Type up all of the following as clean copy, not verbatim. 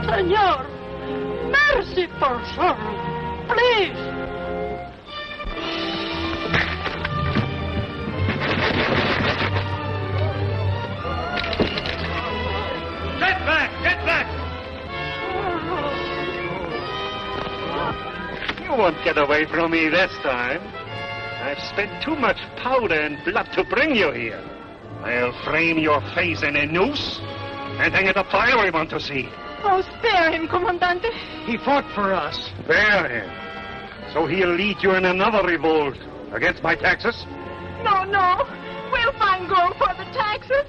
Senor, merciful Zorro, please. Get back! Get back! You won't get away from me this time. I've spent too much powder and blood to bring you here. I'll frame your face in a noose and hang it up for everyone to see. Oh, spare him, Commandante. He fought for us. Spare him. So he'll lead you in another revolt against my taxes? No, no. We'll find gold for the taxes.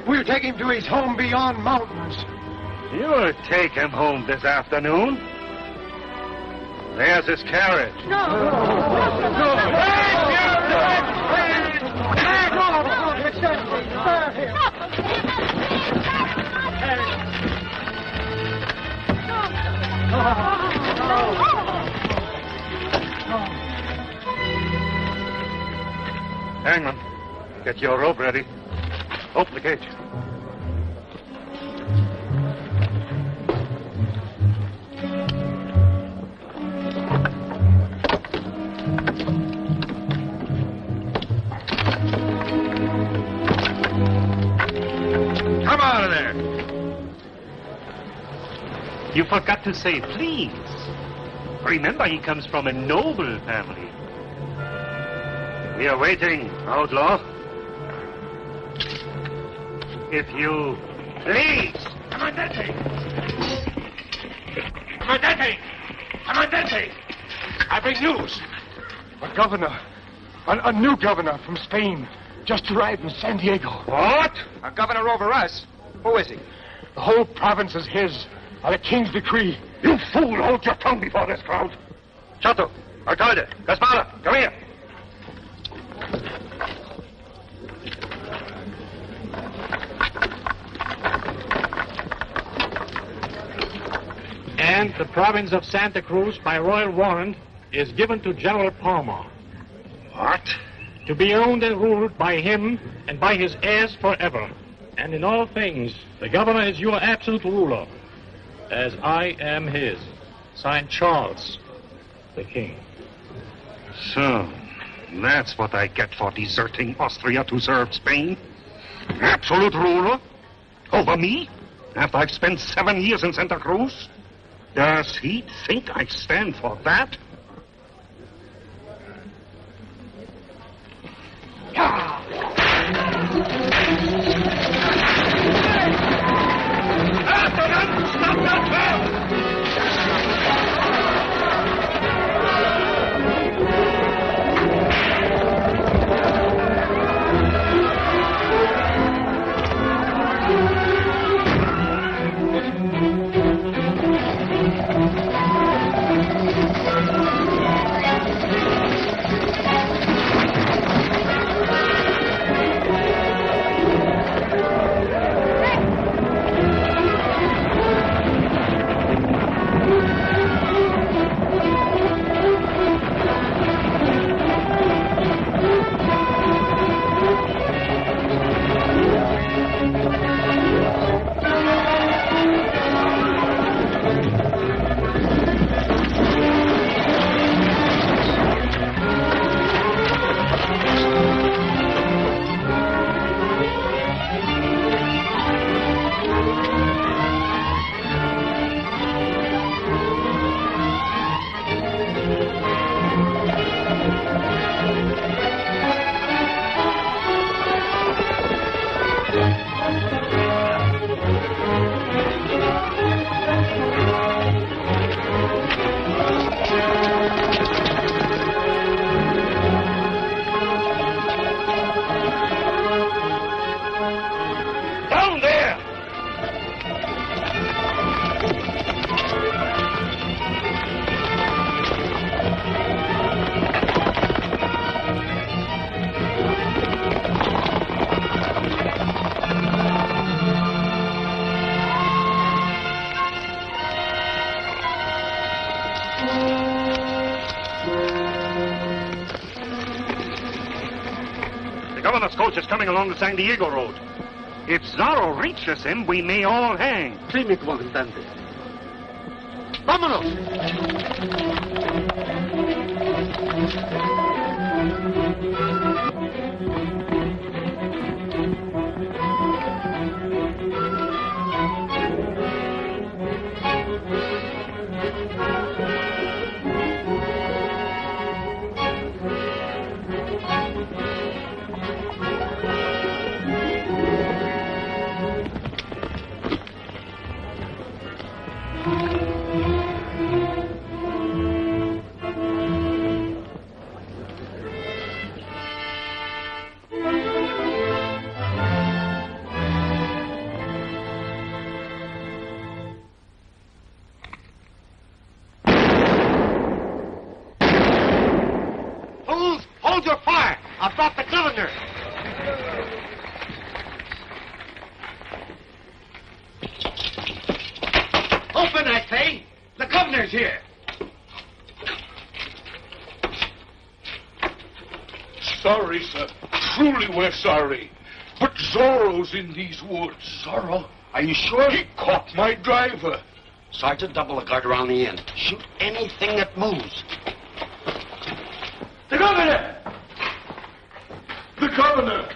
We'll take him to his home beyond mountains. You'll take him home this afternoon. There's his carriage. No. Hangman, get your rope ready. Open the cage. Come out of there! You forgot to say please. Remember, he comes from a noble family. We are waiting, outlaw. If you please. Commandante! Commandante! Commandante! I bring news. A governor, a new governor from Spain, just arrived in San Diego. What? A governor over us? Who is he? The whole province is his, by the king's decree. You fool! Hold your tongue before this crowd. Chato, alcalde, Gaspara, come here. And the province of Santa Cruz, by royal warrant, is given to General Palmer. What? To be owned and ruled by him and by his heirs forever. And in all things, the governor is your absolute ruler, as I am his. Signed, Charles, the king. So, that's what I get for deserting Austria to serve Spain? Absolute ruler? Over me? After I've spent 7 years in Santa Cruz? Does he think I stand for that? After them! Stop that bell! governor's coach is coming along the San Diego road. If Zorro reaches him, we may all hang. Sí, mi comandante. ¡Vámonos! Hold your fire! I've got the governor! Open, I say! The governor's here! Sorry, sir. Truly, we're sorry. But Zorro's in these woods. Zorro? Are you sure? He caught my driver. Sergeant, double the guard around the end. Shoot anything that moves. The governor! The governor!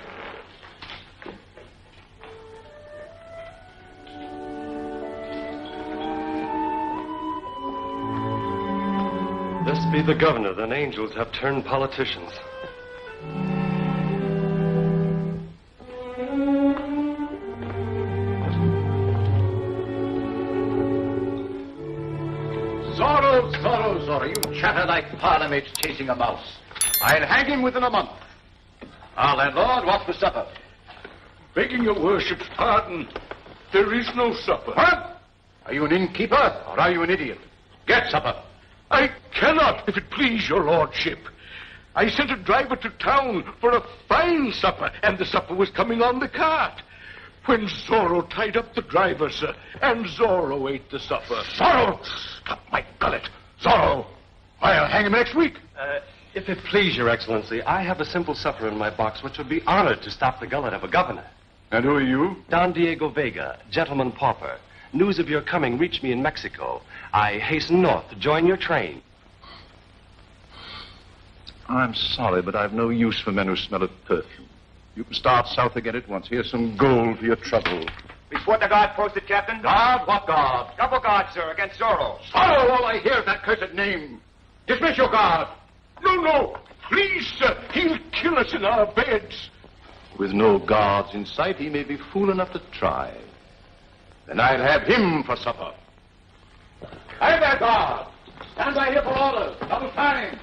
This be the governor, then angels have turned politicians. Zorro, Zorro, Zorro, you chatter like parliament's chasing a mouse. I'll hang him within a month. Our landlord, what's for supper? Begging your worship's pardon, there is no supper. What? Are you an innkeeper, or are you an idiot? Get supper. I cannot, if it please your lordship. I sent a driver to town for a fine supper, and the supper was coming on the cart. When Zorro tied up the driver, sir, and Zorro ate the supper. Zorro! Stop my gullet. Zorro! I'll hang him next week. If it please your excellency, I have a simple supper in my box which would be honored to stop the gullet of a governor. And who are you? Don Diego Vega, gentleman pauper. News of your coming reached me in Mexico. I hasten north to join your train. I'm sorry, but I've no use for men who smell of perfume. You can start south again at once. Here's some gold for your trouble. Before the guard posted, Captain? Guard? What guard? Double guard, sir, against Zorro. Zorro! All I hear is that cursed name. Dismiss your guard. No. Please, sir. He'll kill us in our beds. With no guards in sight, he may be fool enough to try. Then I'll have him for supper. Hey there, guard. Stand by here for orders. Double time.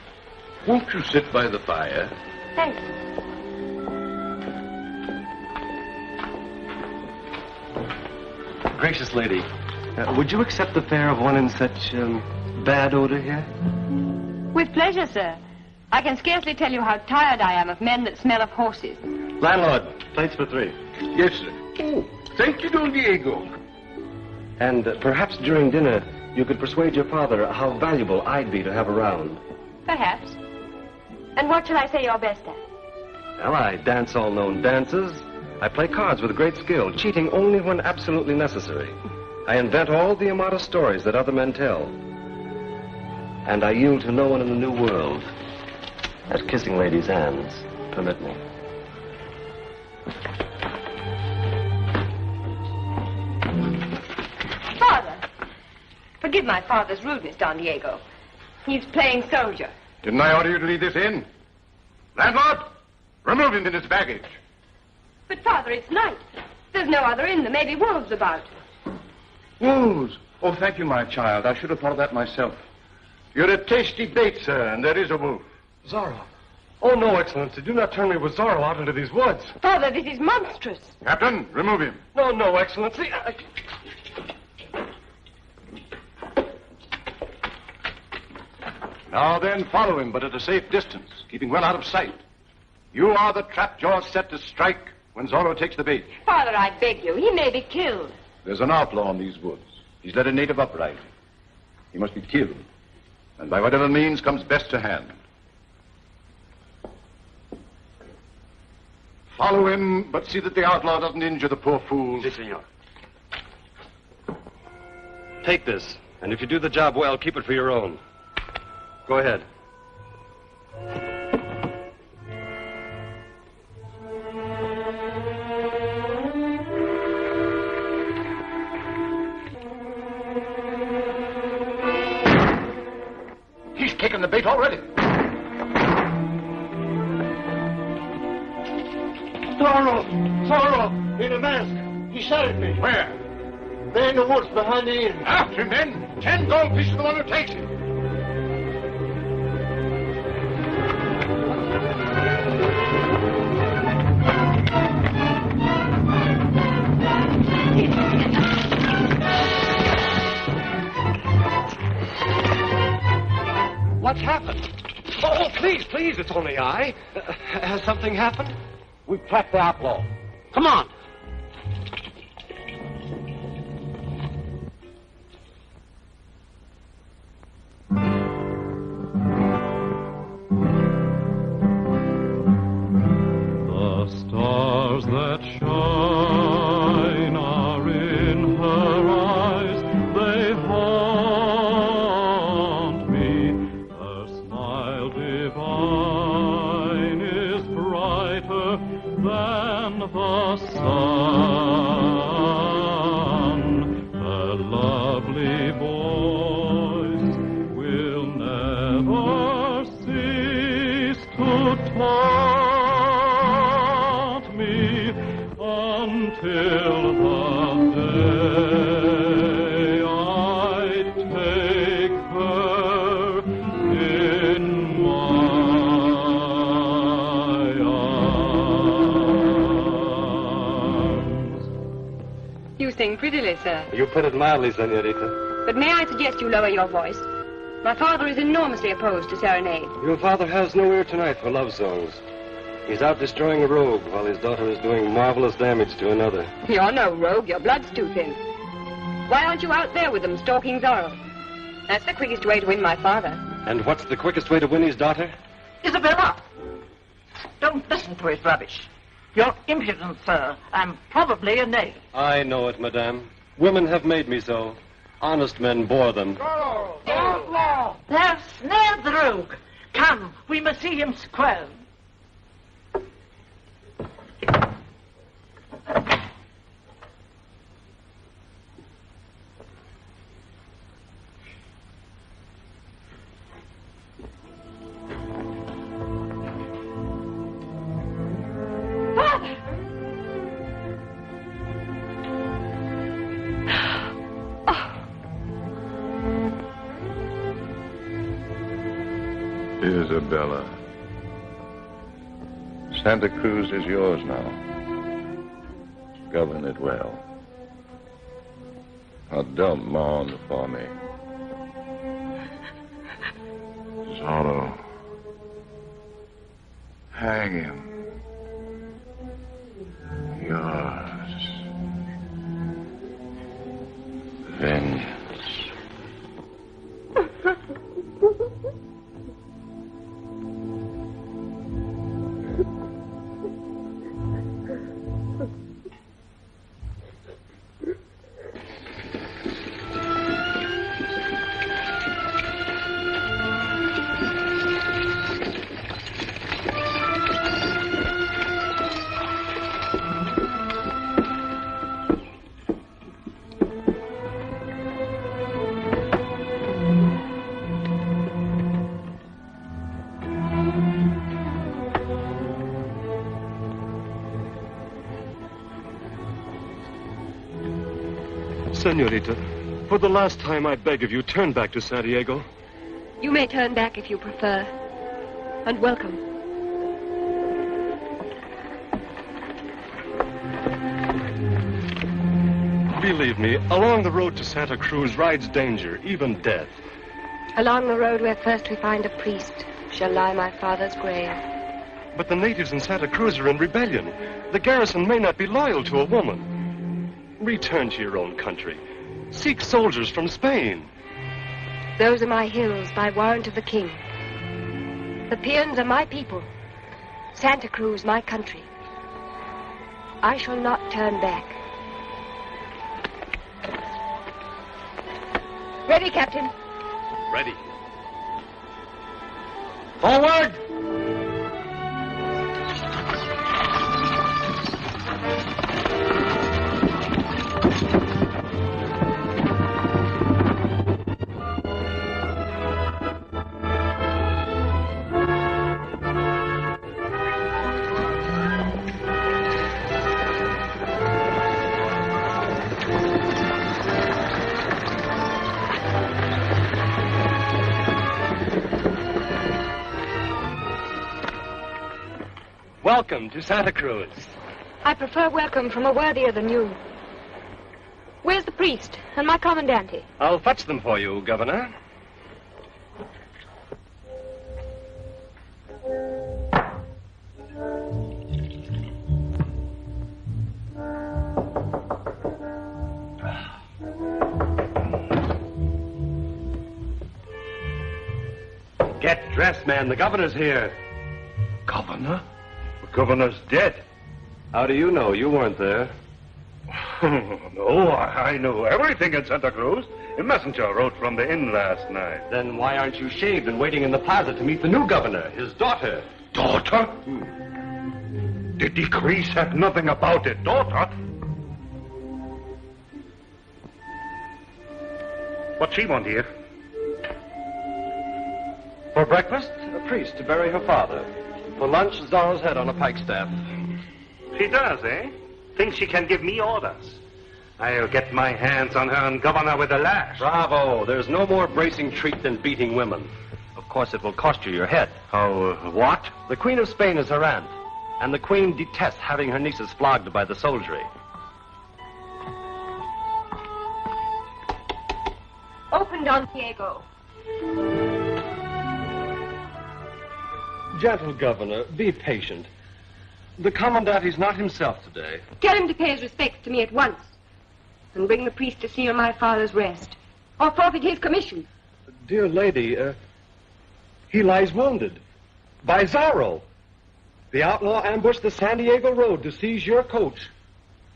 Won't you sit by the fire? Thanks. Gracious lady, would you accept the fare of one in such bad odor here? With pleasure, sir. I can scarcely tell you how tired I am of men that smell of horses. Landlord, plates for 3. Yes, sir. Oh, thank you, Don Diego. And perhaps during dinner, you could persuade your father how valuable I'd be to have around. Perhaps. And what shall I say you're best at? Well, I dance all known dances. I play cards with great skill, cheating only when absolutely necessary. I invent all the immodest stories that other men tell. And I yield to no one in the new world. At kissing ladies' hands, permit me. Father! Forgive my father's rudeness, Don Diego. He's playing soldier. Didn't I order you to leave this in? Landlord, remove him in his baggage. But, Father, it's night. There's no other inn. There may be wolves about. Wolves? Oh, thank you, my child. I should have thought of that myself. You're a tasty bait, sir, and there is a wolf. Zorro. Oh, no, Excellency. Do not turn me with Zorro out into these woods. Father, this is monstrous. Captain, remove him. No, Excellency. Now then, follow him, but at a safe distance, keeping well out of sight. You are the trap jaw set to strike when Zorro takes the bait. Father, I beg you. He may be killed. There's an outlaw in these woods. He's led a native uprising. He must be killed, and by whatever means comes best to hand. Follow him, but see that the outlaw doesn't injure the poor fool. Si, senor. Take this, and if you do the job well, keep it for your own. Go ahead. He's kicking the bait already. Zorro! In a mask! He shot at me! Where? There in the woods behind the inn. After him, then. 10 gold pieces to the one who takes him. What's happened? Oh, please, please, it's only I. Has something happened? We've tracked the outlaw. Come on. The stars that shine are in her eyes. They haunt me. Her smile divine is brighter than the sun. Her lovely voice will never cease to taunt me until the day I take her in my arms. You sing prettily, sir. You put it mildly, senorita. But may I suggest you lower your voice? My father is enormously opposed to serenade. Your father has no ear tonight for love songs. He's out destroying a rogue while his daughter is doing marvelous damage to another. You're no rogue. Your blood's too thin. Why aren't you out there with them, stalking Zorro? That's the quickest way to win my father. And what's the quickest way to win his daughter? Isabella! Don't listen to his rubbish. You're impudent, sir, and probably a knave. I know it, madame. Women have made me so. Honest men bore them. Outlaw! They've snared the rogue. Come, we must see him square. Isabella. Santa Cruz is yours now. Govern it well. Now don't mourn for me. Zorro. Hang him. Yours. Vengeance. Senorita, for the last time, I beg of you, turn back to San Diego. You may turn back if you prefer. And welcome. Believe me, along the road to Santa Cruz rides danger, even death. Along the road where first we find a priest shall lie my father's grave. But the natives in Santa Cruz are in rebellion. The garrison may not be loyal to a woman. Return to your own country. Seek soldiers from Spain. Those are my hills by warrant of the king. The Peons are my people. Santa Cruz, my country. I shall not turn back. Ready, Captain? Ready. Forward! Welcome to Santa Cruz. I prefer welcome from a worthier than you. Where's the priest and my Commandante? I'll fetch them for you, Governor. Get dressed, man. The governor's here. Governor? The governor's dead. How do you know? You weren't there. No, I know everything in Santa Cruz. A messenger wrote from the inn last night. Then why aren't you shaved and waiting in the plaza to meet the new governor, his daughter? Daughter? The decree said nothing about it. Daughter? What she want here? For breakfast, a priest to bury her father. For lunch, Zorro's head on a pikestaff. She does, eh? Thinks she can give me orders. I'll get my hands on her and governor with a lash. Bravo. There's no more bracing treat than beating women. Of course, it will cost you your head. Oh, what? The Queen of Spain is her aunt, and the Queen detests having her nieces flogged by the soldiery. Open, Don Diego. Gentle Governor, be patient. The Commandante's not himself today. Tell him to pay his respects to me at once. And bring the priest to seal my father's rest. Or forfeit his commission. Dear lady, he lies wounded. By Zorro. The outlaw ambushed the San Diego road to seize your coach.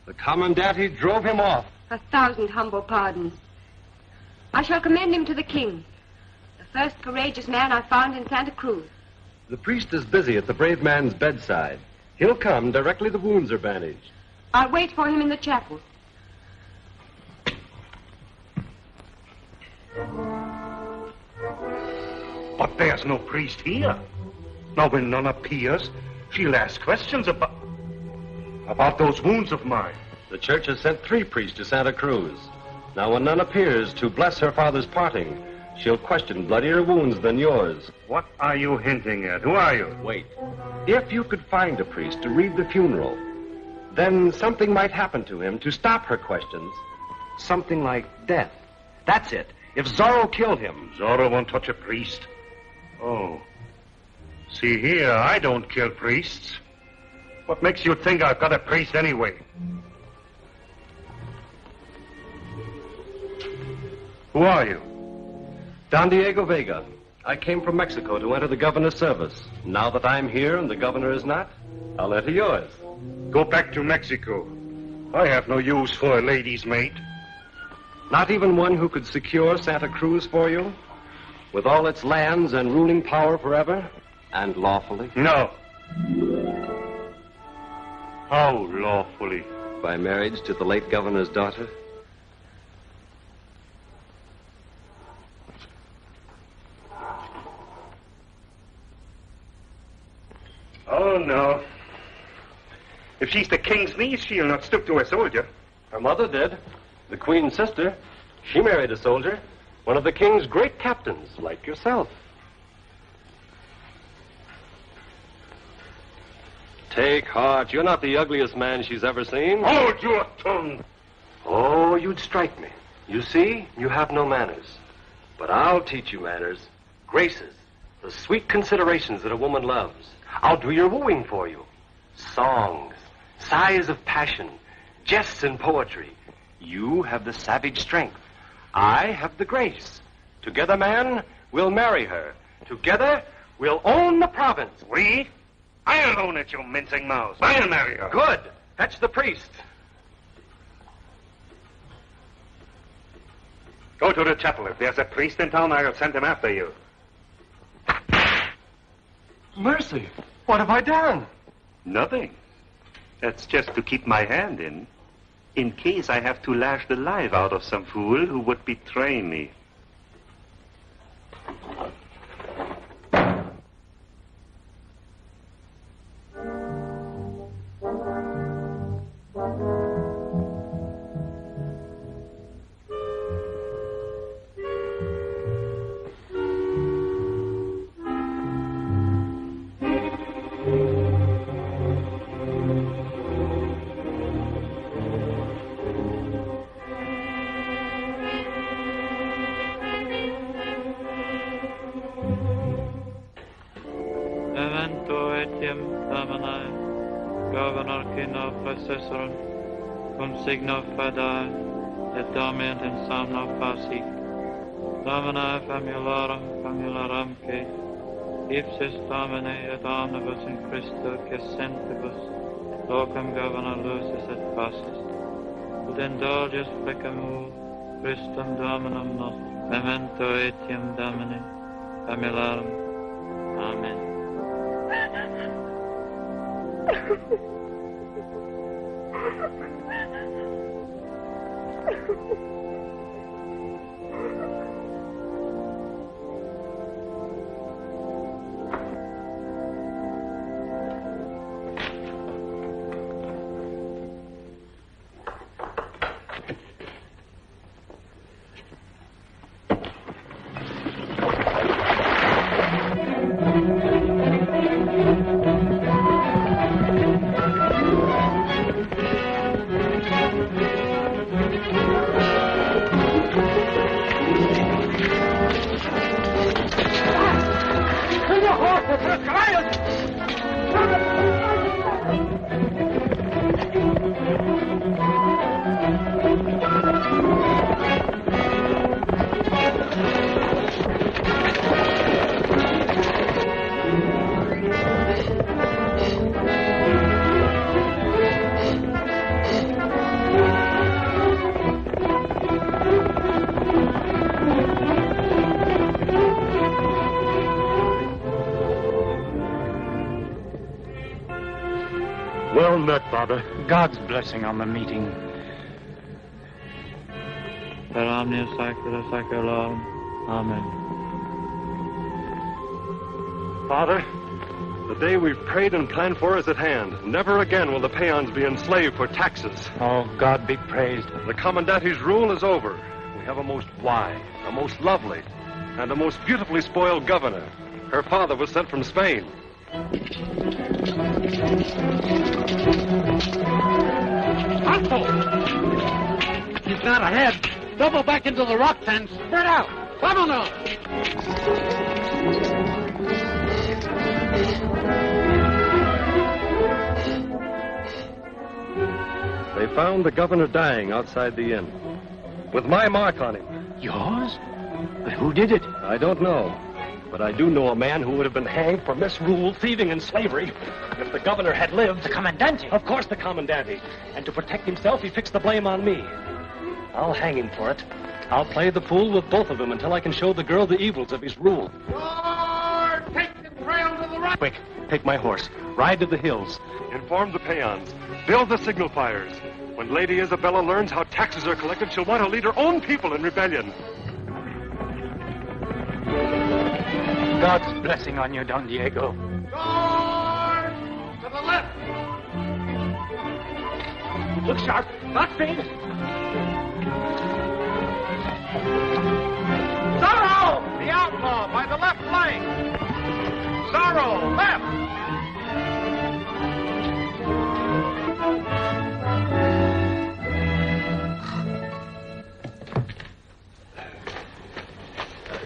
The Commandante drove him off. 1,000 humble pardons. I shall commend him to the king. The first courageous man I found in Santa Cruz. The priest is busy at the brave man's bedside. He'll come directly the wounds are bandaged. I'll wait for him in the chapel. But there's no priest here. Now, when none appears, she'll ask questions about those wounds of mine. The church has sent 3 priests to Santa Cruz. Now, when none appears to bless her father's parting, she'll question bloodier wounds than yours. What are you hinting at? Who are you? Wait. If you could find a priest to read the funeral, then something might happen to him to stop her questions. Something like death. That's it. If Zorro killed him. Zorro won't touch a priest. Oh. See here, I don't kill priests. What makes you think I've got a priest anyway? Who are you? Don Diego Vega. I came from Mexico to enter the governor's service. Now that I'm here and the governor is not, I'll enter yours. Go back to Mexico. I have no use for a lady's maid. Not even one who could secure Santa Cruz for you? With all its lands and ruling power forever? And lawfully? No. How lawfully? By marriage to the late governor's daughter? Oh, no. If she's the king's niece, she'll not stoop to a soldier. Her mother did. The queen's sister. She married a soldier. One of the king's great captains, like yourself. Take heart. You're not the ugliest man she's ever seen. Hold your tongue. Oh, you'd strike me. You see, you have no manners. But I'll teach you manners. Graces. The sweet considerations that a woman loves. I'll do your wooing for you. Songs. Sighs of passion. Jests and poetry. You have the savage strength. I have the grace. Together, man, we'll marry her. Together, we'll own the province. We? I'll own it, you mincing mouse. I'll marry her. Good. Fetch the priest. Go to the chapel. If there's a priest in town, I'll send him after you. Mercy. What have I done? Nothing. That's just to keep my hand in case I have to lash the life out of some fool who would betray me. Signo fadae, et dormient in somno fauci. Domini famularum famularumque, ipsis Domini et omnibus in Christo cessentibus, locum governor lucis et passus. Ut indulges flecamur, Christum Dominum nos, memento etiam Domini, famularum. Amen. Well met, Father. God's blessing on the meeting. Per omnia saecula saeculorum. Amen. Father, the day we've prayed and planned for is at hand. Never again will the peons be enslaved for taxes. Oh, God be praised. The Commandante's rule is over. We have a most wise, a most lovely, and a most beautifully spoiled governor. Her father was sent from Spain. Uncle! He's not ahead. Double back into the rocks and spread out. Vámonos! They found the governor dying outside the inn, with my mark on him. Yours? But who did it? I don't know, but I do know a man who would have been hanged for misrule, thieving, and slavery if the governor had lived. The Commandante? Of course, the Commandante. And to protect himself, he fixed the blame on me. I'll hang him for it. I'll play the fool with both of them until I can show the girl the evils of his rule. Lord, take the trail to the right. Quick, take my horse. Ride to the hills. Inform the peons. Build the signal fires. When Lady Isabella learns how taxes are collected, she'll want to lead her own people in rebellion. God's blessing on you, Don Diego. Lord, to the left. Look sharp. Not speed. Zorro, the outlaw, by the left flank. Zorro, left.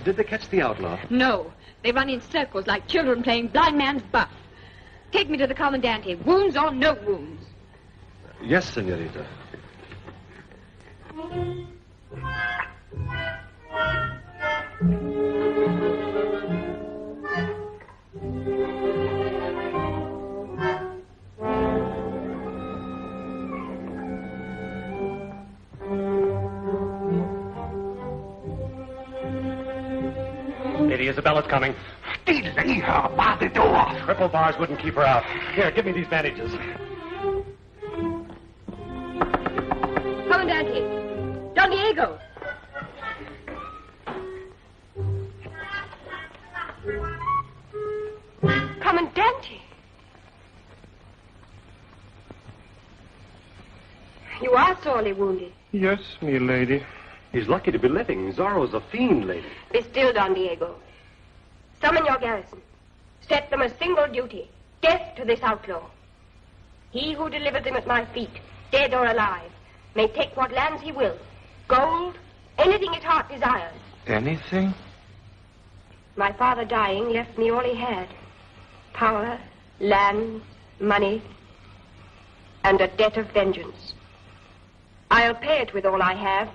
Did they catch the outlaw? No. They run in circles like children playing blind man's buff. Take me to the Commandante, wounds or no wounds. Yes, senorita. Lady Isabella's coming. Delay her by the door. Triple bars wouldn't keep her out. Here, give me these bandages. Commandante! Don Diego! Commandante! You are sorely wounded. Yes, me lady. He's lucky to be living. Zorro's a fiend, lady. Be still, Don Diego. Summon your garrison. Set them a single duty. Death to this outlaw. He who delivers him at my feet, dead or alive, may take what lands he will. Gold, anything his heart desires. Anything? My father dying left me all he had. Power, land, money, and a debt of vengeance. I'll pay it with all I have,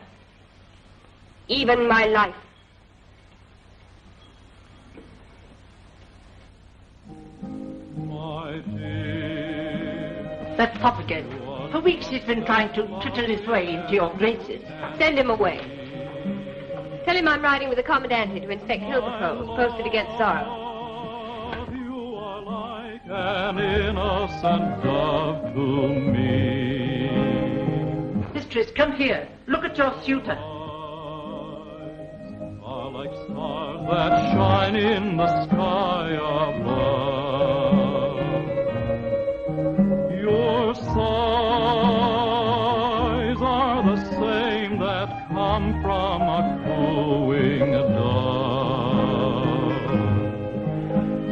even my life. That's Pop again. For weeks he's been trying to twitter his way into your graces. Send him away. Tell him I'm riding with the Commandante to inspect hill patrols posted against Zorro. An innocent dove to me. Mistress, come here. Look at your suitor. Are like stars that shine in the sky above. Your sighs are the same that come from a cooing dove.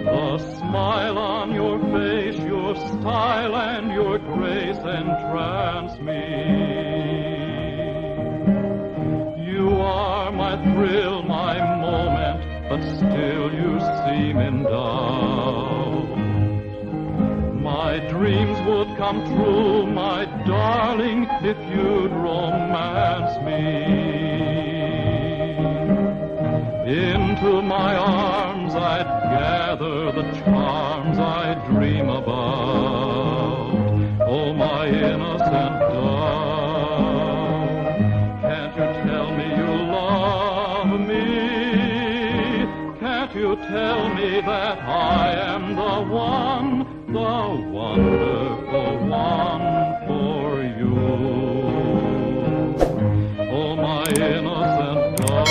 The smile on your face, your style and your grace entrance me. You are my thrill, my moment, but still you seem in doubt. My dreams would come true, my darling, if you'd romance me. Into my arms I'd gather the charms I dream about. Oh, my innocent dove, can't you tell me you love me? Can't you tell me that I am the one, the wonderful one for you? Oh, my innocent dove,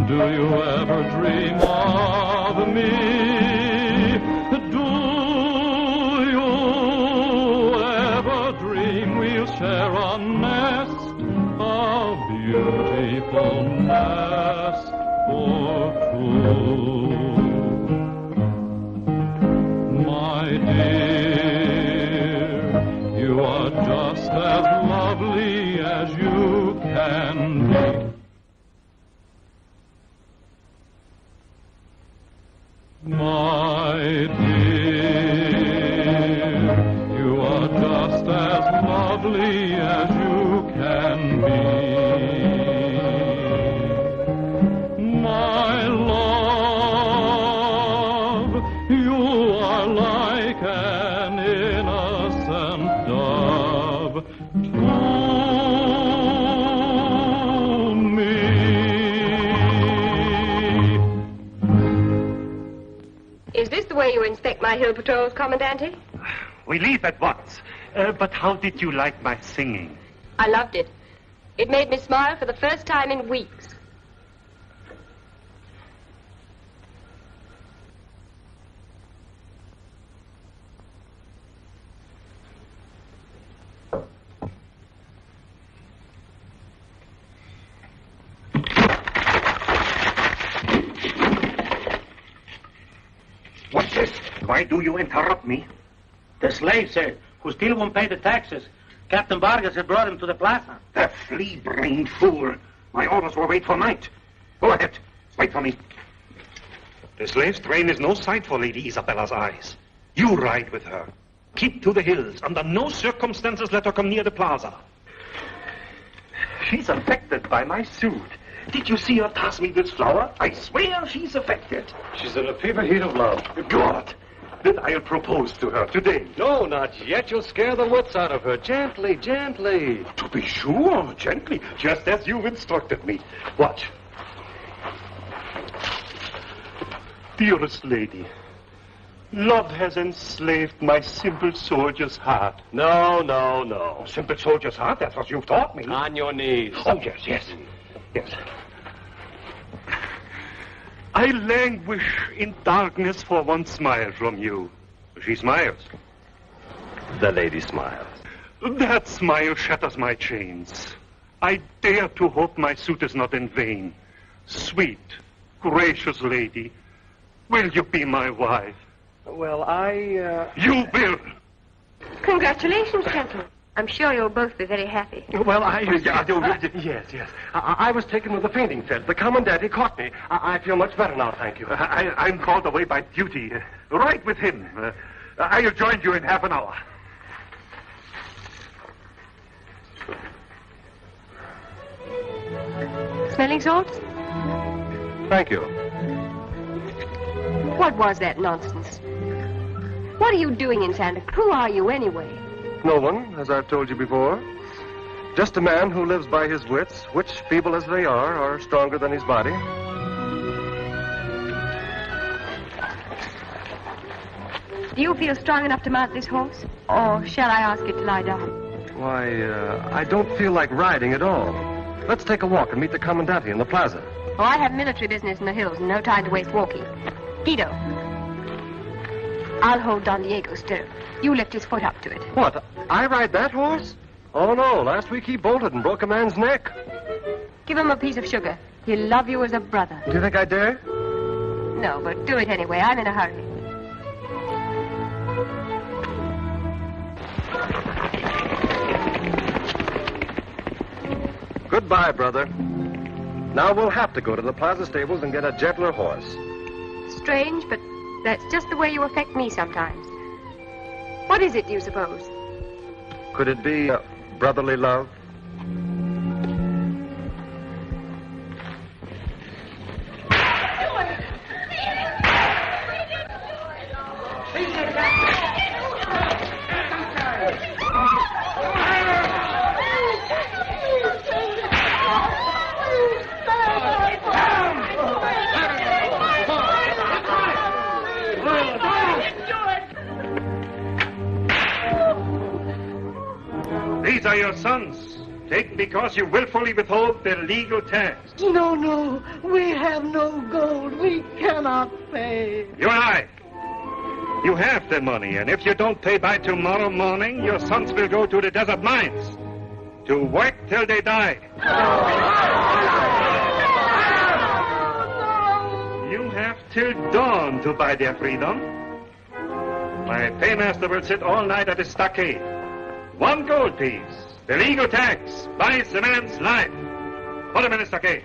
do you ever dream of me? Do you ever dream we'll share a nest, a beautiful nest for two? My dear, you are just as lovely as you can be. My dear, you are just as lovely as you can be. My love, you are like an innocent dove to me. Is this the way you inspect my hill patrols, Commandante? We leave at once. But how did you like my singing? I loved it. It made me smile for the first time in weeks. What's this? Why do you interrupt me? The slave, sir, who still won't pay the taxes. Captain Vargas had brought him to the plaza. That flea-brained fool. My orders were wait for night. Go ahead. Wait for me. The slave's train is no sight for Lady Isabella's eyes. You ride with her. Keep to the hills. Under no circumstances let her come near the plaza. She's affected by my suit. Did you see her toss me this flower? I swear she's affected. She's in a fever heat of love. Good. Then I'll propose to her today. No, not yet. You'll scare the wits out of her. Gently, gently. To be sure, gently, just as you've instructed me. Watch. Dearest lady, love has enslaved my simple soldier's heart. No, no, no. Simple soldier's heart, that's what you've taught me. On your knees. Oh, yes, yes. Yes. I languish in darkness for one smile from you. She smiles. The lady smiles. That smile shatters my chains. I dare to hope my suit is not in vain. Sweet, gracious lady, will you be my wife? Well, You will! Congratulations, gentlemen. I'm sure you'll both be very happy. Well, yes, yes. I was taken with a fainting fit. The Commandante caught me. I feel much better now, thank you. I'm called away by duty. Right with him. I'll join you in half an hour. Smelling salts? Thank you. What was that nonsense? What are you doing in Santa? Who are you anyway? No one, as I've told you before. Just a man who lives by his wits, which, feeble as they are stronger than his body. Do you feel strong enough to mount this horse? Or shall I ask it to lie down? Why, I don't feel like riding at all. Let's take a walk and meet the Commandante in the plaza. Oh, I have military business in the hills and no time to waste walking. Guido, I'll hold Don Diego's stirrup. You lift his foot up to it. What? I ride that horse? Oh, no. Last week he bolted and broke a man's neck. Give him a piece of sugar. He'll love you as a brother. Do you think I dare? No, but do it anyway. I'm in a hurry. Goodbye, brother. Now we'll have to go to the plaza stables and get a gentler horse. Strange, but that's just the way you affect me sometimes. What is it, do you suppose? Could it be brotherly love? These are your sons, taken because you willfully withhold their legal tax. No, no, we have no gold. We cannot pay. You and I, you have the money, and if you don't pay by tomorrow morning, your sons will go to the desert mines to work till they die. You have till dawn to buy their freedom. My paymaster will sit all night at the stockade. 1 gold piece. The legal tax buys the man's life. Put him in the stockade.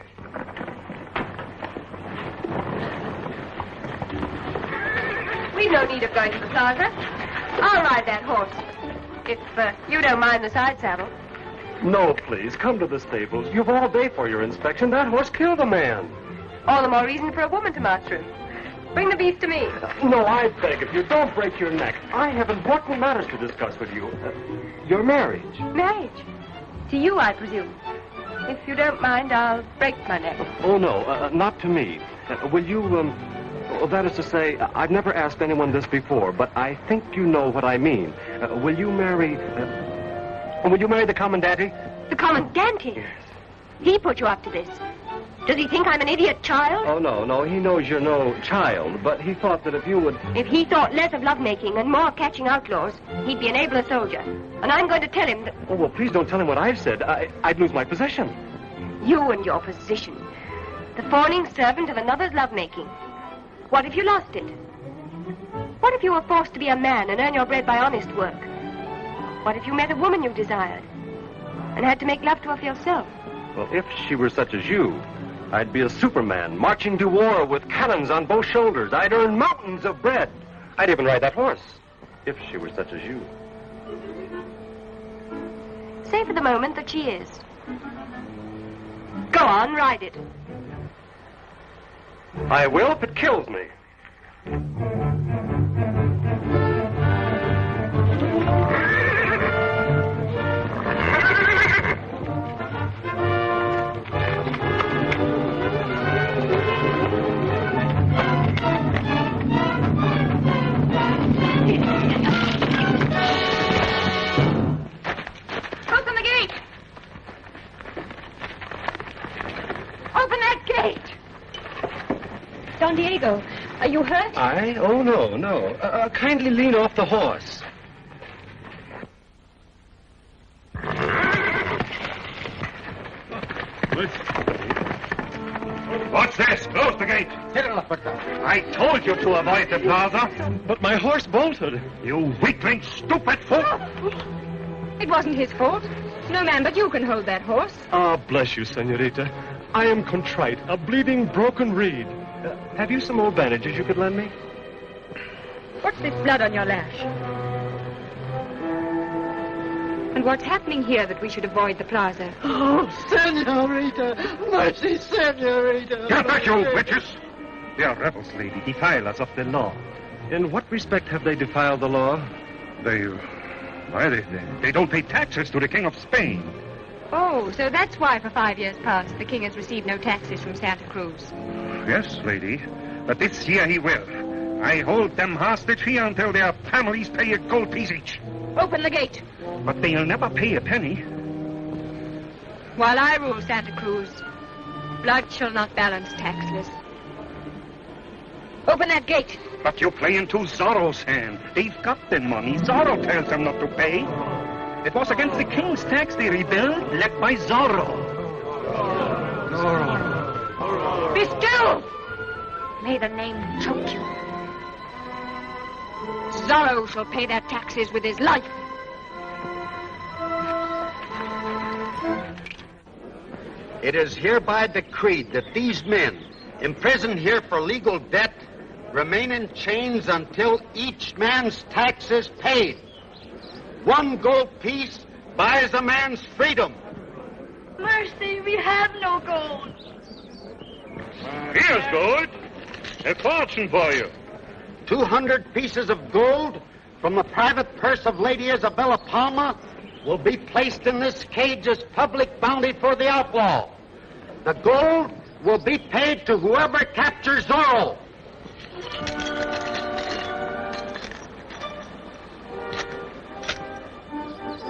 We've no need of going to the plaza. I'll ride that horse. If you don't mind the side saddle. No, please, come to the stables. You've all day for your inspection. That horse killed a man. All the more reason for a woman to march through. Bring the beef to me. No, I beg of you, don't break your neck. I have important matters to discuss with you. Your marriage. Marriage? To you, I presume. If you don't mind, I'll break my neck. Oh, no, not to me. Will you, that is to say, I've never asked anyone this before, but I think you know what I mean. Will you marry the Commandante? The Commandante? Yes. He put you up to this. Does he think I'm an idiot child? Oh, no, he knows you're no child, but he thought that if you would... If he thought less of lovemaking and more of catching outlaws, he'd be an abler soldier. And I'm going to tell him that... Oh, well, please don't tell him what I've said. I'd lose my position. You and your position. The fawning servant of another's lovemaking. What if you lost it? What if you were forced to be a man and earn your bread by honest work? What if you met a woman you desired and had to make love to her for yourself? Well, if she were such as you, I'd be a Superman, marching to war with cannons on both shoulders. I'd earn mountains of bread. I'd even ride that horse, if she were such as you. Say for the moment that she is. Go on, ride it. I will if it kills me. Don Diego, are you hurt? I? Oh, no. Kindly lean off the horse. What's this? Close the gate. I told you to avoid the plaza. But my horse bolted. You weakling, stupid fool. It wasn't his fault. No man but you can hold that horse. Ah, bless you, senorita. I am contrite, a bleeding, broken reed. Have you some old bandages you could lend me? What's this blood on your lash? And what's happening here that we should avoid the plaza? Oh, senorita! Mercy, senorita! Get back, you witches! They are rebels, lady, defilers of the law. In what respect have they defiled the law? They don't pay taxes to the King of Spain. Oh, so that's why for 5 years past the king has received no taxes from Santa Cruz. Yes, lady, but this year he will. I hold them hostage here until their families pay a gold piece each. Open the gate. But they'll never pay a penny. While I rule Santa Cruz, blood shall not balance taxless. Open that gate. But you play into Zorro's hand. They've got the money. Zorro tells them not to pay. It was against the king's tax they rebelled, led by Zorro. Be still! May the name choke you. Zorro shall pay their taxes with his life. It is hereby decreed that these men, imprisoned here for legal debt, remain in chains until each man's tax is paid. 1 gold piece buys a man's freedom. Mercy, we have no gold. Here's gold. A fortune for you. 200 pieces of gold from the private purse of Lady Isabella Palma will be placed in this cage as public bounty for the outlaw. The gold will be paid to whoever captures Zorro.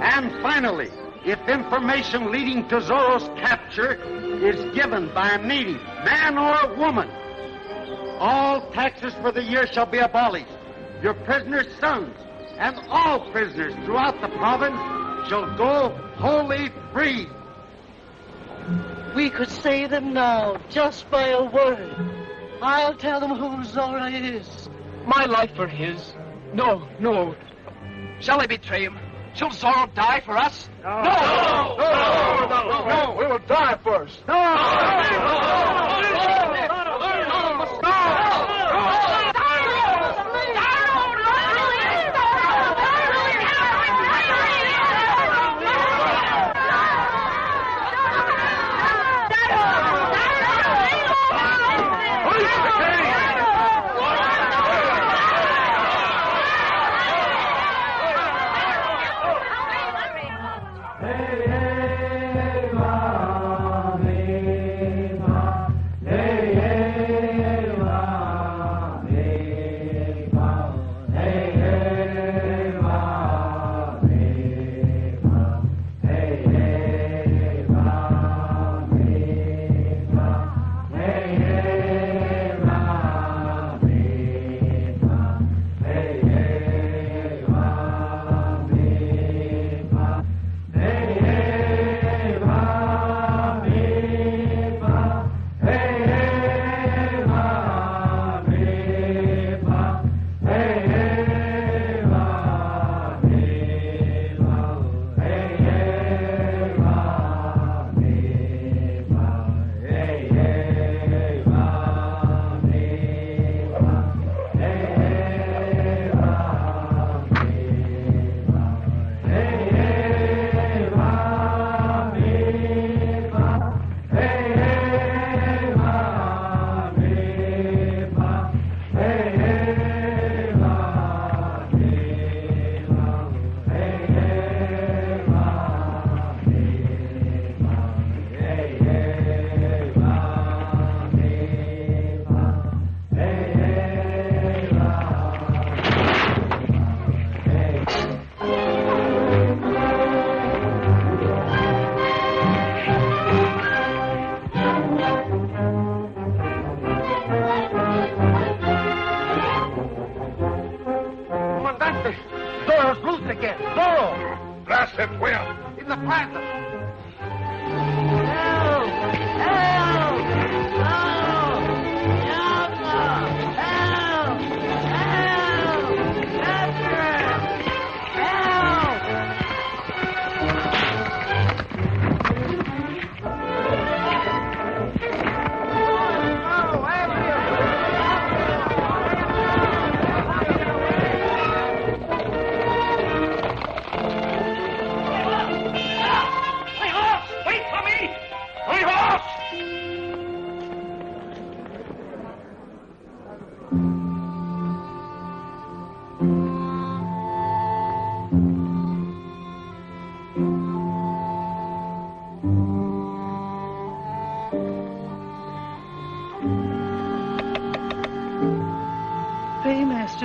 And finally, if information leading to Zorro's capture is given by a native, man or woman, all taxes for the year shall be abolished. Your prisoners' sons and all prisoners throughout the province shall go wholly free. We could save them now, just by a word. I'll tell them who Zorro is. My life for his. No. Shall I betray him? Shall Zorro die for us? No! We will die first.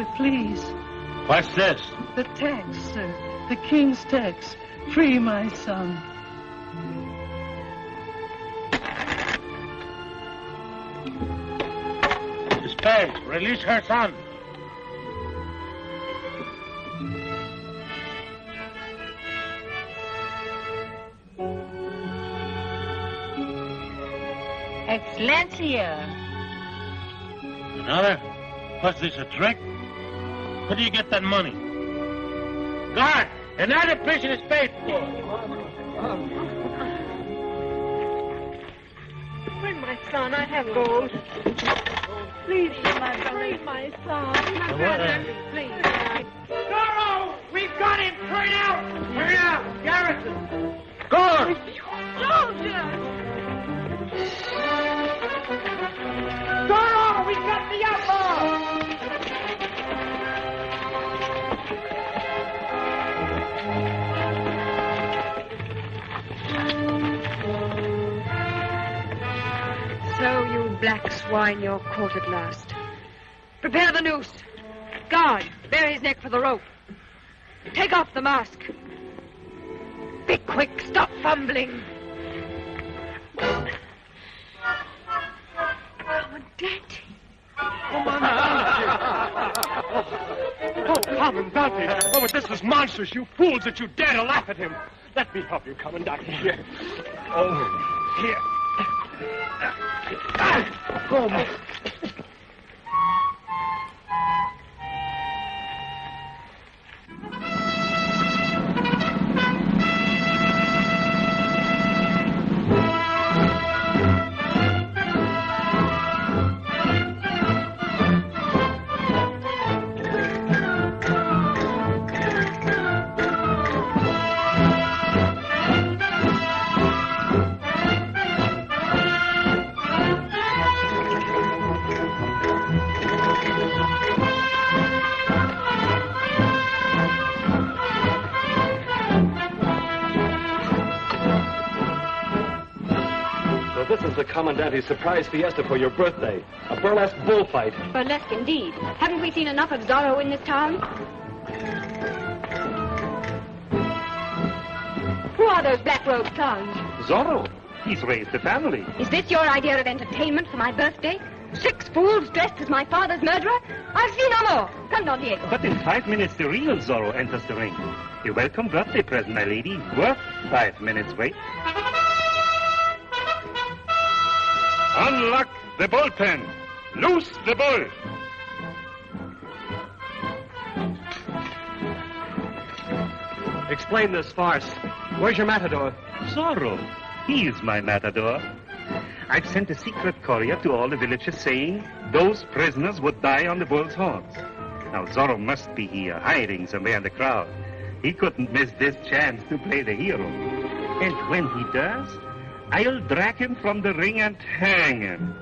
Sir, please. What's this? The tax, sir. The king's tax. Free my son. Miss Peg, release her son. Excellencia. Another? Was this a trick? Where do you get that money? Guard! Another prison is paid for. Bring my son. I have gold. Please, my brother. Bring my son. My brother. Please. Zorro! We've got him! Turn out! Turn out! Garrison! Guard! Soldiers! Zorro! We've got the outlaw! So, you black swine, you're caught at last. Prepare the noose. Guard, bear his neck for the rope. Take off the mask. Be quick, stop fumbling. Commandante. Oh, Commandante! Oh, but this is monstrous, you fools, that you dare to laugh at him. Let me help you, Commandante. Here. Oh, here. Oh, This is the Commandante's surprise fiesta for your birthday. A burlesque bullfight. Burlesque indeed. Haven't we seen enough of Zorro in this town? Who are those black-robed clowns? Zorro. He's raised a family. Is this your idea of entertainment for my birthday? 6 fools dressed as my father's murderer? I've seen no more. Come, Don Diego. But in 5 minutes, the real Zorro enters the ring. A welcome birthday present, my lady. Worth 5 minutes wait. Unlock the bullpen. Loose the bull. Explain this farce. Where's your matador? Zorro. He is my matador. I've sent a secret courier to all the villages saying those prisoners would die on the bull's horns. Now, Zorro must be here, hiding somewhere in the crowd. He couldn't miss this chance to play the hero. And when he does, I'll drag him from the ring and hang him.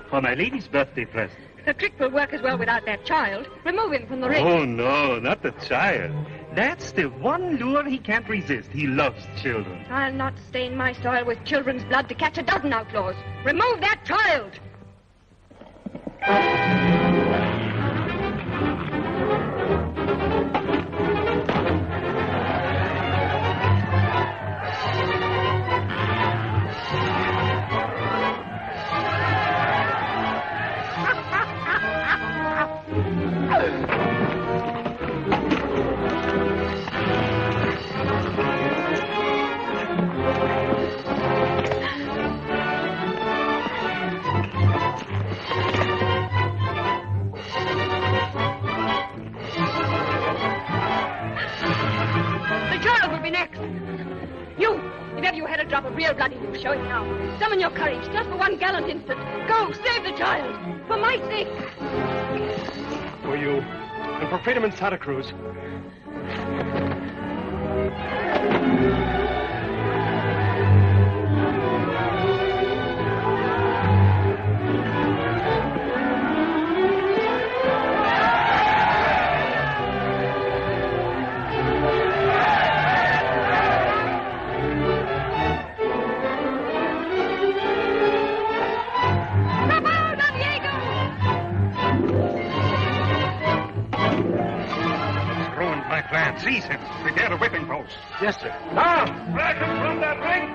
For my lady's birthday present. The trick will work as well without that child. Remove him from the ring. Oh, no, not the child. That's the one lure he can't resist. He loves children. I'll not stain my soil with children's blood to catch a dozen outlaws. Remove that child! Drop of real blood in you, show it now. Summon your courage, just for one gallant instant. Go, save the child, for my sake. For you, and for freedom in Santa Cruz. Seize him. Prepare the whipping post. Yes, sir. Now, drag him from that ring.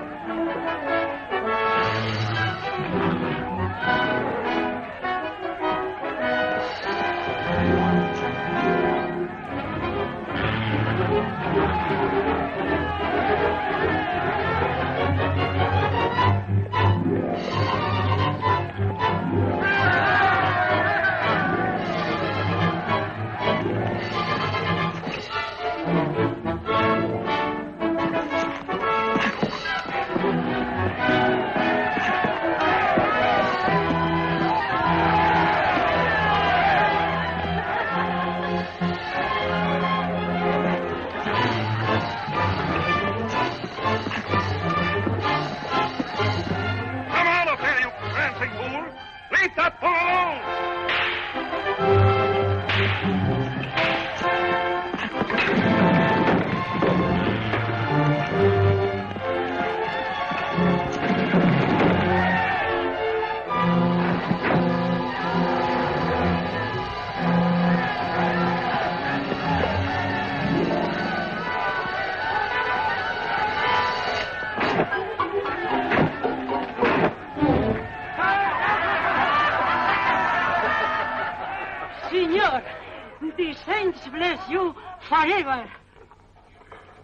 Forever.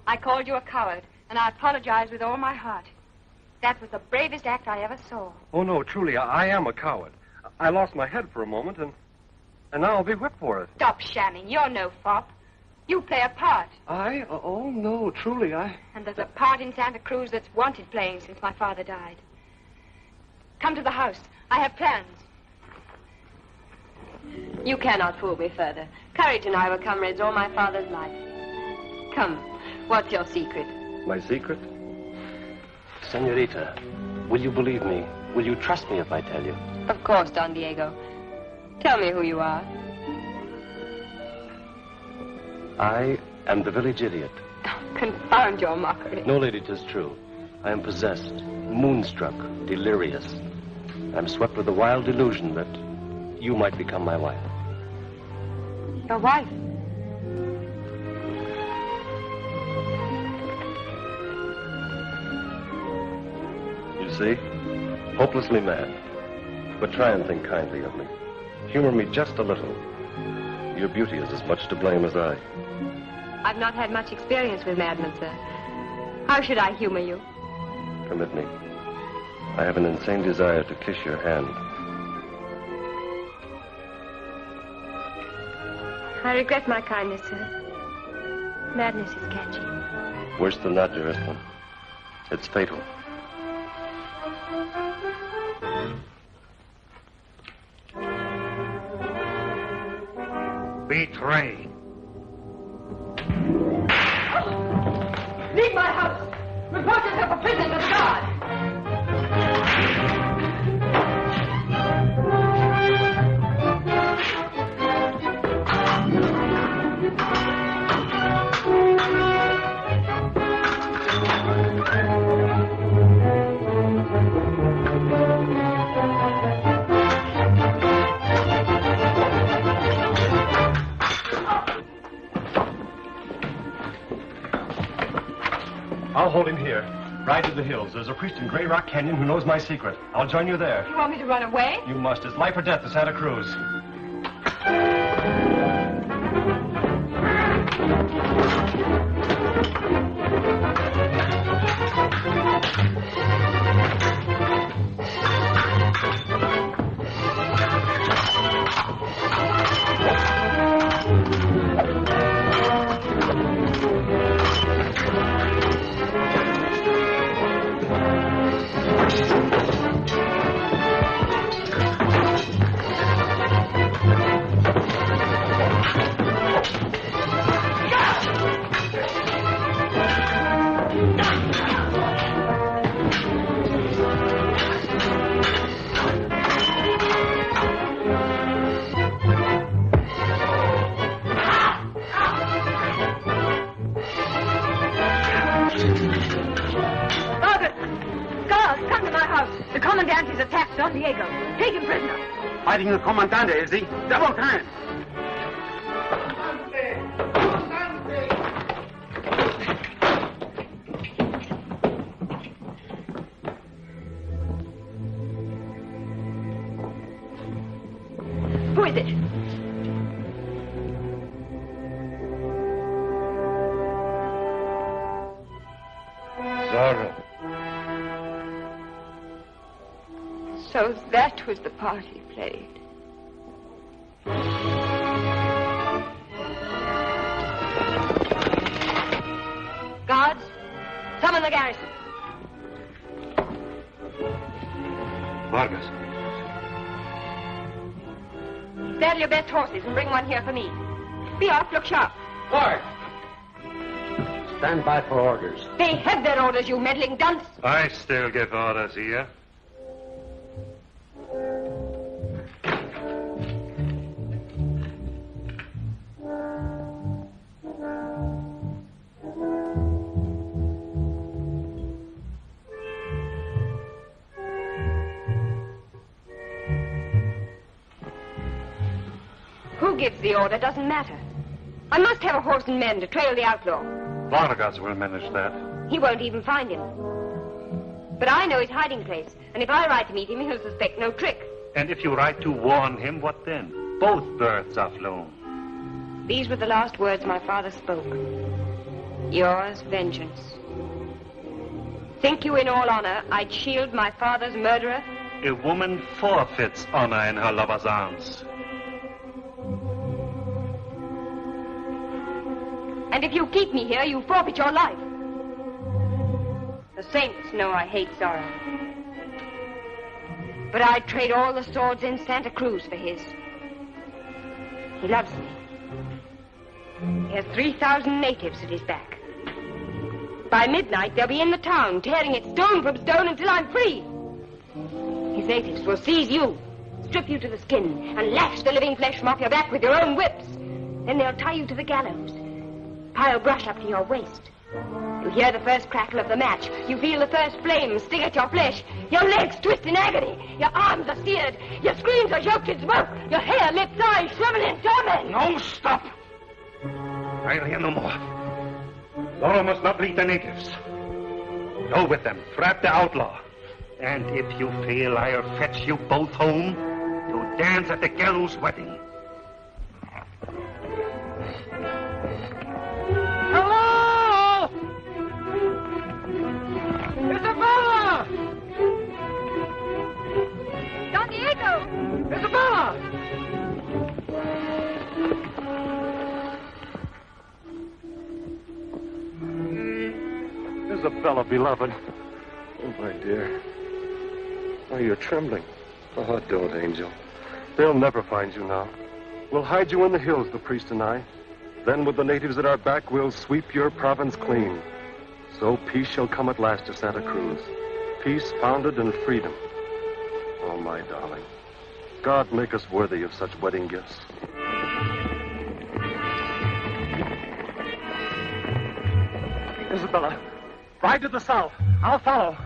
I called you a coward, and I apologize with all my heart. That was the bravest act I ever saw. Oh, no, truly, I am a coward. I lost my head for a moment, and now I'll be whipped for it. Stop shamming. You're no fop. You play a part. I? Oh, no, truly, And there's a part in Santa Cruz that's wanted playing since my father died. Come to the house. I have plans. You cannot fool me further. Courage and I were comrades all my father's life. Come, what's your secret? My secret? Senorita, will you believe me? Will you trust me if I tell you? Of course, Don Diego. Tell me who you are. I am the village idiot. Confound your mockery. No, lady, 'tis true. I am possessed, moonstruck, delirious. I'm swept with the wild delusion that you might become my wife. Your wife? You see? Hopelessly mad. But try and think kindly of me. Humor me just a little. Your beauty is as much to blame as I. I've not had much experience with madmen, sir. How should I humor you? Permit me. I have an insane desire to kiss your hand. I regret my kindness, sir. Madness is catching. Worse than that, dearest one. It's fatal. Betray. Leave my house! Report yourself a prisoner to the guard! I'll hold him here. Ride to the hills. There's a priest in Grey Rock Canyon who knows my secret. I'll join you there. You want me to run away? You must. It's life or death to Santa Cruz. The Commandante has attacked Don Diego. Take him prisoner. Fighting the Commandante, is he? Double time. is it? Zorro. So that was the part he played. Guards, summon the garrison. Vargas. Saddle your best horses and bring one here for me. Be off, look sharp. Guard! Stand by for orders. They have their orders, you meddling dunce. I still give orders here. Who gives the order doesn't matter. I must have a horse and men to trail the outlaw. Vargas will manage that. He won't even find him. But I know his hiding place, and if I ride to meet him, he'll suspect no trick. And if you ride to warn him, what then? Both birds are flown. These were the last words my father spoke. Yours, vengeance. Think you in all honor I'd shield my father's murderer? A woman forfeits honor in her lover's arms. And if you keep me here, you forfeit your life. The saints know I hate Zorro. But I'd trade all the swords in Santa Cruz for his. He loves me. He has 3,000 natives at his back. By midnight, they'll be in the town, tearing it stone from stone until I'm free. His natives will seize you, strip you to the skin, and lash the living flesh from off your back with your own whips. Then they'll tie you to the gallows. Pile brush up to your waist. You hear the first crackle of the match. You feel the first flame sting at your flesh. Your legs twist in agony. Your arms are seared. Your screams are choked in smoke. Your hair, lips, eyes shrivel in torment. No, stop! I'll hear no more. Zorro must not lead the natives. Go with them. Trap the outlaw. And if you fail, I'll fetch you both home to dance at the gallows wedding. Hello! Isabella! Don Diego! Isabella! Isabella, beloved. Oh, my dear. Oh, you're trembling. Oh, don't, Angel. They'll never find you now. We'll hide you in the hills, the priest and I. Then with the natives at our back, we'll sweep your province clean. So peace shall come at last to Santa Cruz. Peace founded in freedom. Oh, my darling. God make us worthy of such wedding gifts. Isabella, ride to the south. I'll follow.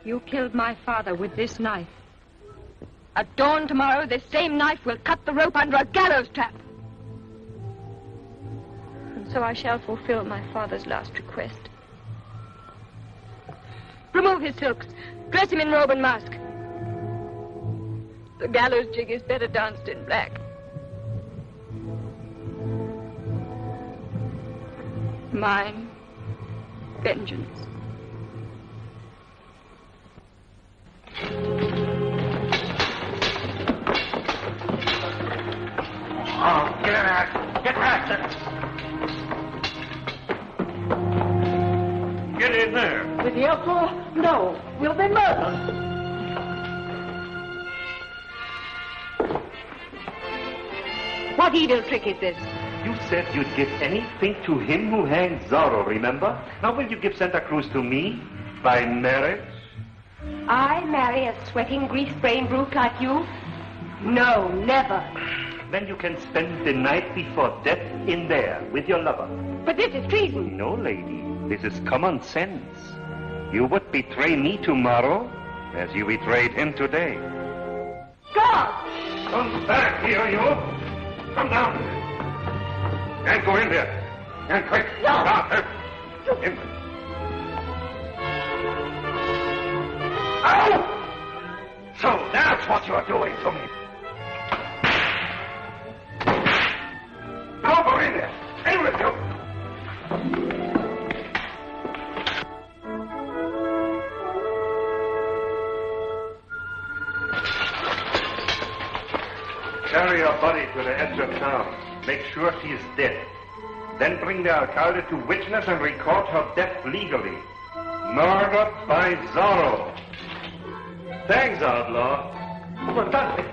You killed my father with this knife. At dawn tomorrow, this same knife will cut the rope under a gallows trap. And so I shall fulfill my father's last request. Remove his silks. Dress him in robe and mask. The gallows jig is better danced in black. Mine, vengeance. Oh, get back! Get back! Get in there! With the outlaw? No, we'll be murdered. What evil trick is this? You said you'd give anything to him who hanged Zorro, remember? Now will you give Santa Cruz to me? By marriage? I marry a sweating, grease-brained brute like you? No, never. Then you can spend the night before death in there with your lover. But this is treason. No, lady. This is common sense. You would betray me tomorrow as you betrayed him today. God! Come back here, you! Come down! And go in there. And quick. No! In. Ow! So that's what you're doing to me. Now go in there. In with you. Carry your body to the edge of town. Make sure she is dead. Then bring the alcalde to witness and record her death legally. Murdered by Zorro. Thanks, outlaw. Commandante.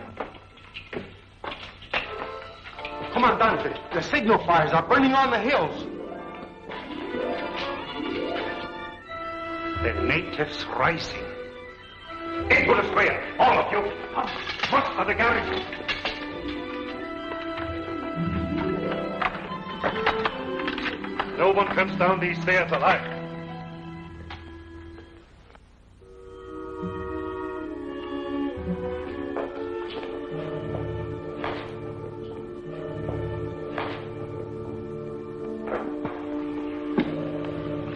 Commandante, the signal fires are burning on the hills. The natives rising. Into the square, all of you. March for the garrison. No one comes down these stairs alive.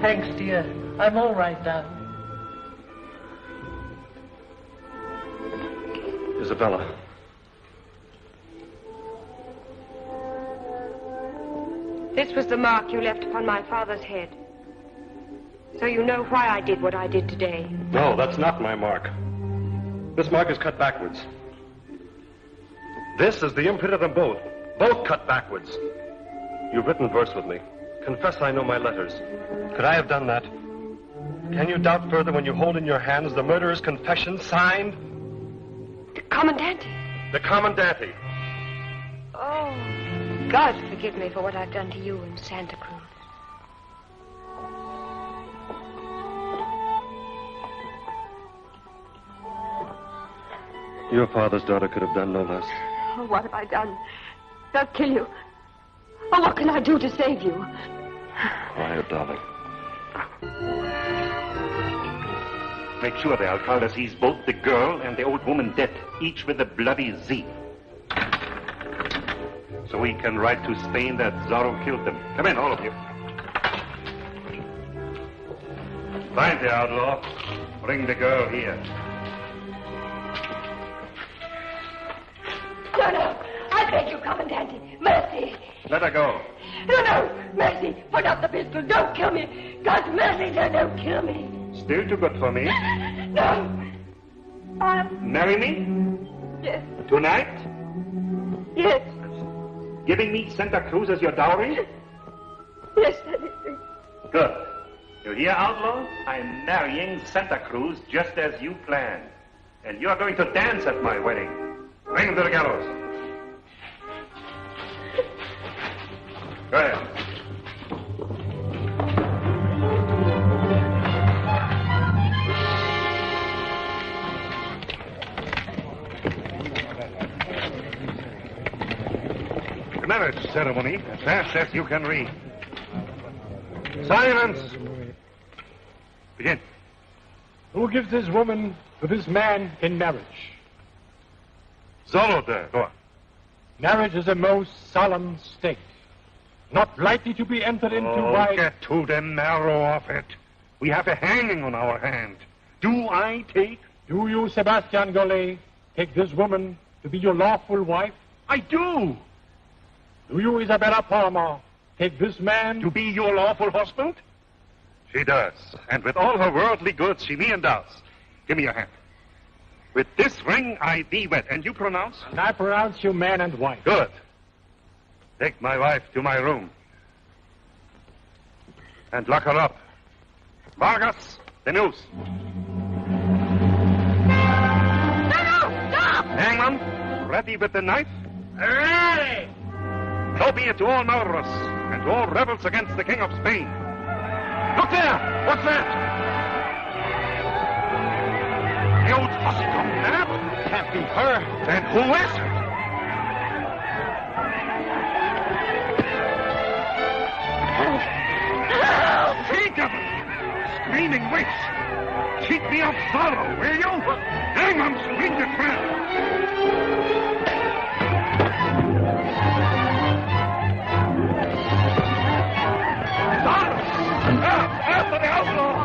Thanks, dear. I'm all right now. Isabella. This was the mark you left upon my father's head. So you know why I did what I did today. No, that's not my mark. This mark is cut backwards. This is the imprint of them both. Both cut backwards. You've written verse with me. Confess I know my letters. Could I have done that? Can you doubt further when you hold in your hands the murderer's confession signed? The Commandante. The Commandante. Oh, God forgive me for what I've done to you in Santa Cruz. Your father's daughter could have done no less. Oh, what have I done? They'll kill you. Oh, what can I do to save you? Quiet, darling. Make sure the alcalde sees both the girl and the old woman dead, each with a bloody Z. So we can write to Spain that Zorro killed them. Come in, all of you. Find the outlaw. Bring the girl here. No, I beg you, Commandante. Mercy. Let her go. No, mercy. Put up the pistol. Don't kill me. God's mercy, sir, don't kill me. Still too good for me. No. Marry me? Yes. Tonight? Yes. Giving me Santa Cruz as your dowry? Yes, anything. Good. You hear, outlaw? I'm marrying Santa Cruz just as you planned. And you're going to dance at my wedding. Bring him to the gallows. Go ahead. The marriage ceremony, as fast as you can read. Silence! Begin. Who gives this woman to this man in marriage? Zorro there. Go on. Marriage is a most solemn state, not lightly to be entered into by... Get to the marrow of it. We have a hanging on our hand. Do I take? Do you, Sebastian Gollet, take this woman to be your lawful wife? I do. Do you, Isabella Palmer, take this man... To be your lawful husband? She does. And with all her worldly goods, she me and does. Give me your hand. With this ring, I thee wed. And you pronounce? And I pronounce you man and wife. Good. Take my wife to my room. And lock her up. Vargas, the news. No, stop! Hangman, ready with the knife? Ready! So be it to all murderers and to all rebels against the King of Spain. Look there! What's that? The old hussy-tongue nab? Can't be her. Then who is it? She-devil! Screaming witch! Keep me off Zorro, will you? Hang on, sweet friend! After the outlaw!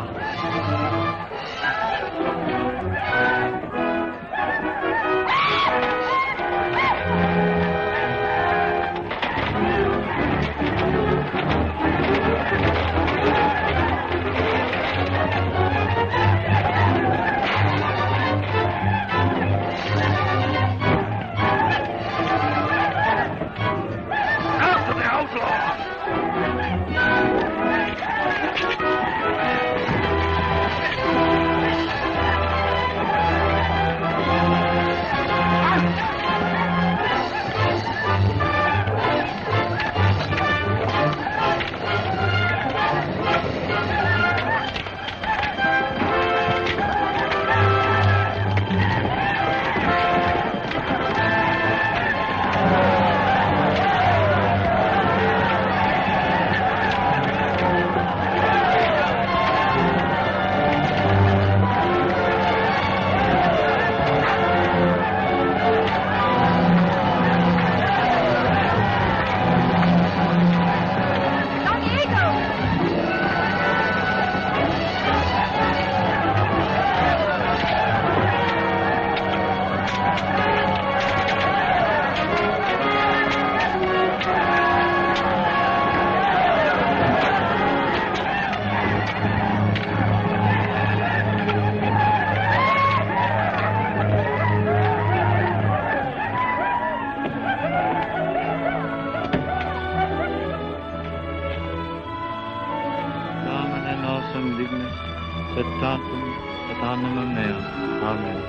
After the outlaw! Dignus, et tatum, et animam meam. Amen.